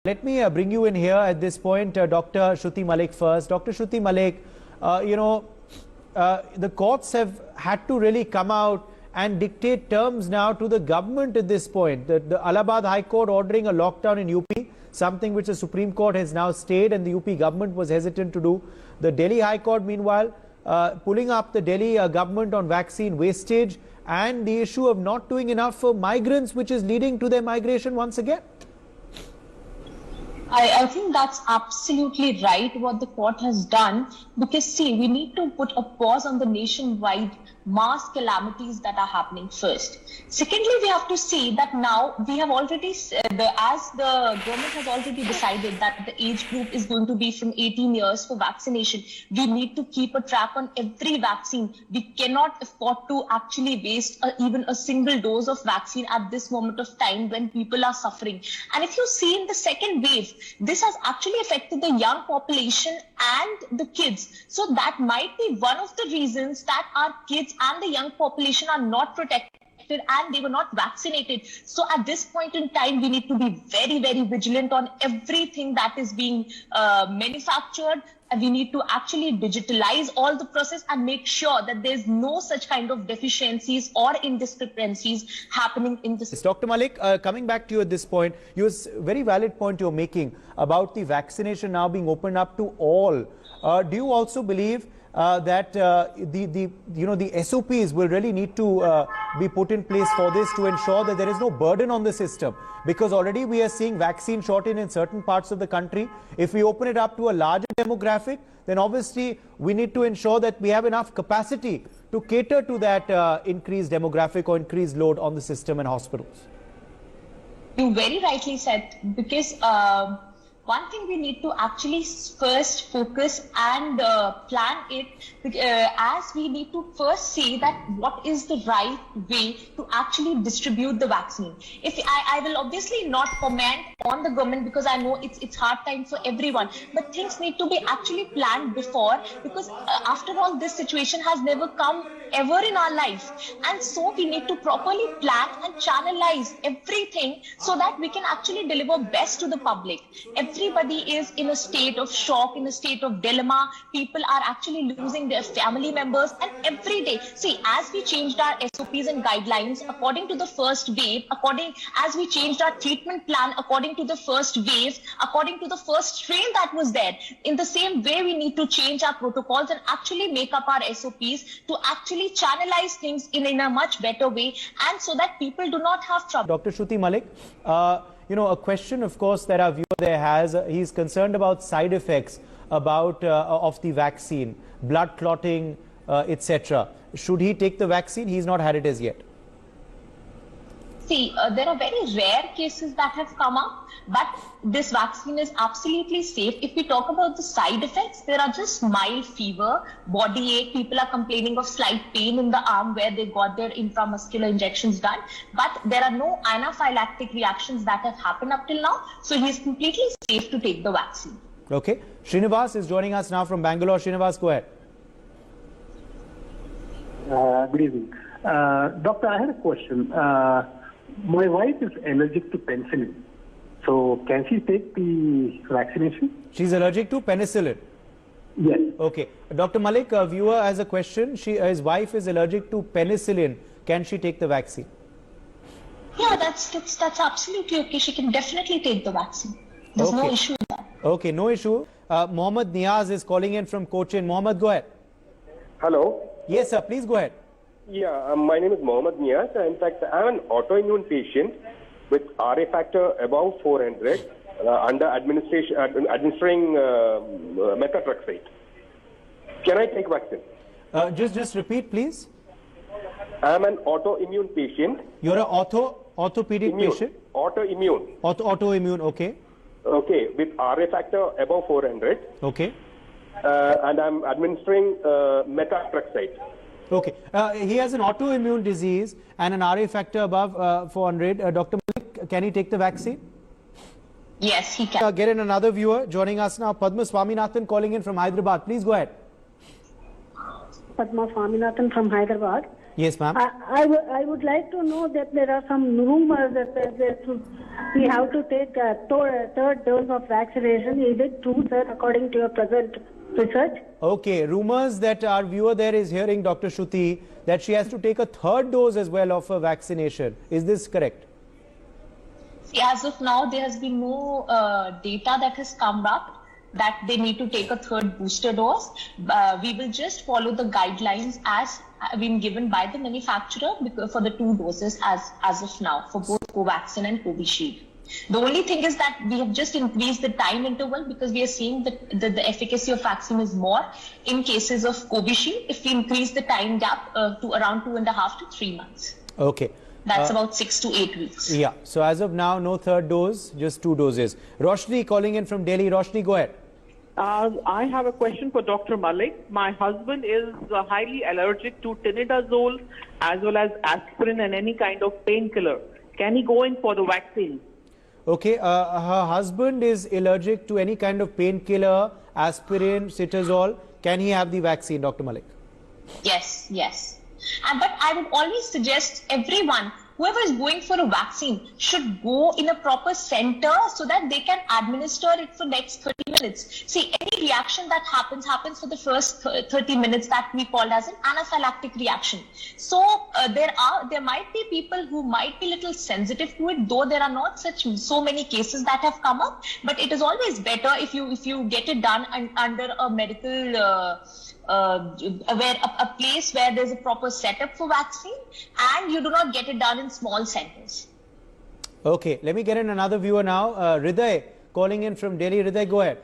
Let me bring you in here at this point, Dr. Shruti Malik first. Dr. Shruti Malik, the courts have had to really come out and dictate terms now to the government at this point. The Allahabad High Court ordering a lockdown in UP, something which the Supreme Court has now stayed and the UP government was hesitant to do. The Delhi High Court, meanwhile, pulling up the Delhi government on vaccine wastage and the issue of not doing enough for migrants, which is leading to their migration once again. I think that's absolutely right what the court has done, because see, we need to put a pause on the nationwide mass calamities that are happening first. Secondly, we have to see that now we have already, as the government has already decided that the age group is going to be from 18 years for vaccination. We need to keep a track on every vaccine. We cannot afford to actually waste even a single dose of vaccine at this moment of time when people are suffering. And if you see in the second wave, this has actually affected the young population and the kids. So that might be one of the reasons that our kids and the young population are not protected and they were not vaccinated. So at this point in time, we need to be very, very vigilant on everything that is being manufactured. And we need to actually digitalize all the process and make sure that there's no such kind of deficiencies or indiscrepancies happening in this. Dr. Malik, coming back to you at this point, you have a very valid point you're making about the vaccination now being opened up to all. Do you also believe that the SOPs will really need to be put in place for this to ensure that there is no burden on the system? Because already we are seeing vaccine shortage in certain parts of the country. If we open it up to a larger demographic, then obviously we need to ensure that we have enough capacity to cater to that increased demographic or increased load on the system and hospitals. You very rightly said, because one thing we need to actually first focus and plan it, as we need to first see that what is the right way to actually distribute the vaccine. If I will obviously not comment on the government, because I know it's hard time for everyone, but things need to be actually planned before, because after all, this situation has never come ever in our life, and so we need to properly plan and channelize everything so that we can actually deliver best to the public. Everybody is in a state of shock, in a state of dilemma. People are actually losing their family members, and every day, see, as we changed our SOPs and guidelines according to the first wave, as we changed our treatment plan according to the first wave, according to the first strain that was there, in the same way we need to change our protocols and actually make up our SOPs to actually channelize things in a much better way, and so that people do not have trouble. Dr. Shruti Malik, a question, of course, that our viewer there has, he's concerned about side effects of the vaccine, blood clotting, etc. Should he take the vaccine? He's not had it as yet. See, there are very rare cases that have come up, but this vaccine is absolutely safe. If we talk about the side effects, there are just mild fever, body ache. People are complaining of slight pain in the arm where they got their intramuscular injections done. But there are no anaphylactic reactions that have happened up till now. So he is completely safe to take the vaccine. Okay. Srinivas is joining us now from Bangalore. Srinivas, go ahead. Good evening. Doctor, I had a question. My wife is allergic to penicillin. So can she take the vaccination? She's allergic to penicillin? Yes. Okay. Dr. Malik, a viewer has a question. His wife is allergic to penicillin. Can she take the vaccine? Yeah, that's absolutely okay. She can definitely take the vaccine. There's no issue with that. Okay, no issue. Mohammed Niaz is calling in from Cochin. Mohammed, go ahead. Hello. Yes, sir. Please go ahead. Yeah, my name is Mohammed Niaz. In fact, I'm an autoimmune patient with RA factor above 400 under administering methotrexate. Can I take vaccine? Just repeat, please. I'm an autoimmune patient. You're an orthopedic patient? Autoimmune. Autoimmune, okay. Okay, with RA factor above 400. Okay. And I'm administering methotrexate. Okay. He has an autoimmune disease and an RA factor above 400. Dr. Malik, can he take the vaccine? Yes, he can. Get in another viewer joining us now. Padma Swaminathan calling in from Hyderabad. Please go ahead. Padma Swaminathan from Hyderabad. Yes, ma'am. I would like to know that there are some rumors that we have to take a third dose of vaccination. Is it true, sir, according to your present research? Okay, rumors that our viewer there is hearing, Dr. Shruti, that she has to take a third dose as well of a vaccination. Is this correct? See, as of now, there has been no data that has come up that they need to take a third booster dose. We will just follow the guidelines as been given by the manufacturer for the 2 doses as of now for both Covaxin and Covishield. The only thing is that we have just increased the time interval because we are seeing that the efficacy of vaccine is more in cases of Covishield if we increase the time gap to around 2.5 to 3 months. Okay. That's about 6 to 8 weeks. Yeah. So as of now, no third dose, just 2 doses. Roshni calling in from Delhi. Roshni, go ahead. I have a question for Dr. Malik. My husband is highly allergic to tinidazole as well as aspirin and any kind of painkiller. Can he go in for the vaccine? Okay, her husband is allergic to any kind of painkiller, aspirin, citazole. Can he have the vaccine, Dr. Malik? Yes, yes. But I would always suggest everyone, whoever is going for a vaccine, should go in a proper center so that they can administer it for next 30 minutes. See, any reaction that happens for the first 30 minutes that we call as an anaphylactic reaction. So there might be people who might be little sensitive to it, though there are not so many cases that have come up. But it is always better if you get it done under a medical a place where there's a proper setup for vaccine and you do not get it done in small centers. Okay, let me get in another viewer now. Hriday calling in from Delhi. Hriday, go ahead.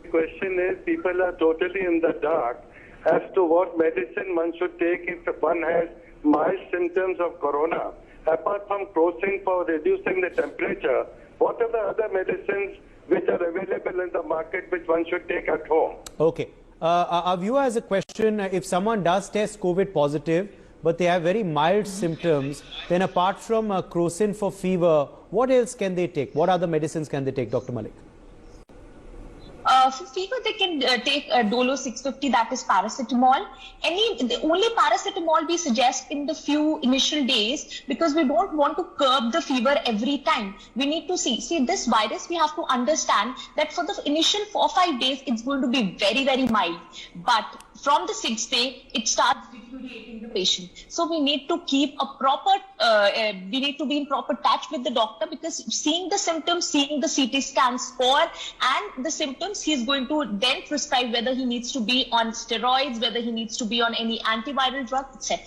The question is, people are totally in the dark as to what medicine one should take if one has mild symptoms of corona. Apart from Crocin for reducing the temperature, what are the other medicines which are available in the market which one should take at home? Okay. Our viewer has a question. If someone does test COVID positive, but they have very mild symptoms, then apart from Crocin for fever, what else can they take? What other medicines can they take, Dr. Malik? For fever, they can take Dolo 650, that is paracetamol. The only paracetamol we suggest in the few initial days because we don't want to curb the fever every time. We need to see this virus, we have to understand that for the initial 4 or 5 days, it's going to be very, very mild. But from the 6th day, it starts deteriorating the patient. So we need to keep a proper, we need to be in proper touch with the doctor because seeing the symptoms, seeing the CT scan score and the symptoms, he's going to then prescribe whether he needs to be on steroids, whether he needs to be on any antiviral drug, etc.